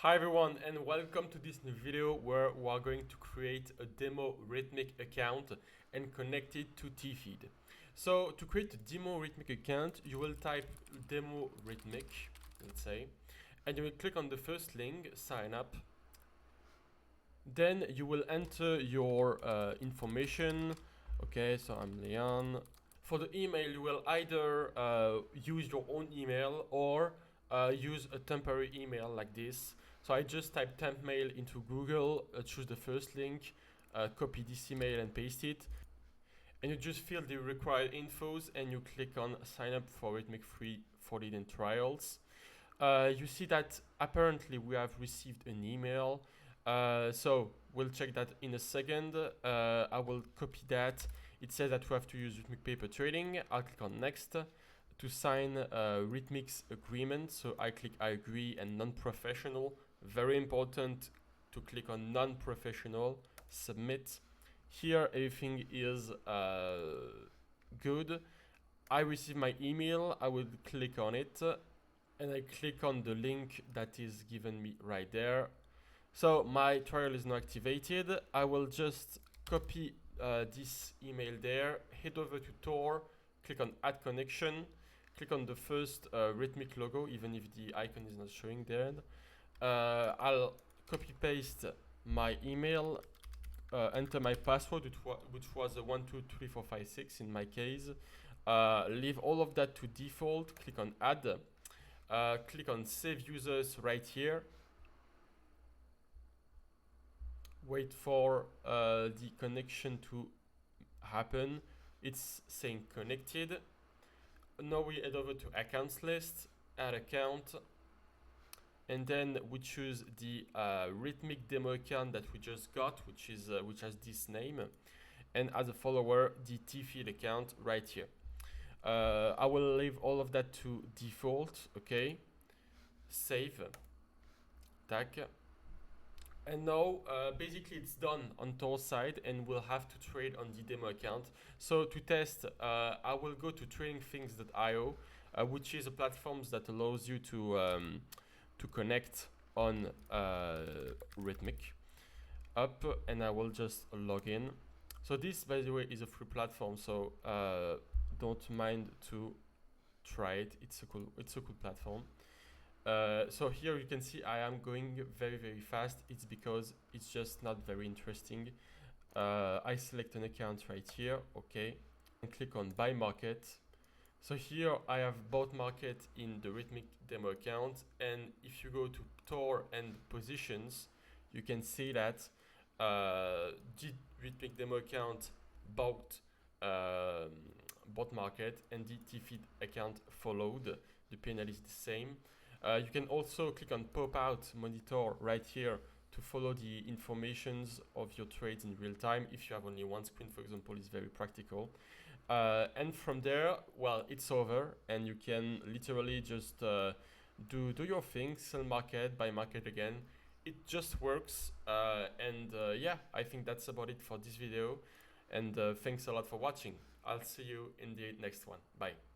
Hi everyone and welcome to this new video where we are going to create a demo Rithmic account and connect it to T-Feed. So to create a demo Rithmic account, you will type demo Rithmic, let's say, and you will click on the first link, sign up. Then you will enter your information. Okay, so I'm Leon. For the email, you will either use your own email or use a temporary email like this. So I just type temp mail into Google, choose the first link, copy this email and paste it. And you just fill the required infos and you click on sign up for Rithmic free 40-day trials. You see that apparently we have received an email. So we'll check that in a second. I will copy that. It says that we have to use Rithmic paper trading. I'll click on next to sign Rithmic's agreement. So I click I agree and non-professional. Very important to click on non-professional, submit. Here everything is good. I receive my email. I will click on it and I click on the link that is given me right there. So my trial is now activated. I will just copy this email there, head over to Thor, click on add connection, click on the first Rithmic logo, even if the icon is not showing there. I'll copy paste my email, enter my password, which was 123456 in my case. Leave all of that to default, click on add, click on save users right here. Wait for the connection to happen. It's saying connected. Now we head over to accounts list, add account, and then we choose the Rithmic demo account that we just got, which has this name, and as a follower the T-Feed account right here. I will leave all of that to default. Okay, save, tag. And now, basically it's done on Thor's side and we'll have to trade on the demo account. So to test, I will go to tradingthings.io, which is a platform that allows you to connect on Rithmic up, and I will just log in. So this, by the way, is a free platform, so don't mind to try it. It's a cool platform. So here you can see I am going very fast. It's because it's just not very interesting. I select an account right here, okay, and click on buy market. So here I have bought market in the Rithmic demo account, and if you go to Thor and positions, you can see that the Rithmic demo account bought market and the T-Feed account followed. The PNL is the same. You can also click on pop out monitor right here to follow the informations of your trades in real time. If you have only one screen, for example, it's very practical. And from there, well, it's over and you can literally just do your thing, sell market, buy market again. It just works. Yeah, I think that's about it for this video. And thanks a lot for watching. I'll see you in the next one. Bye.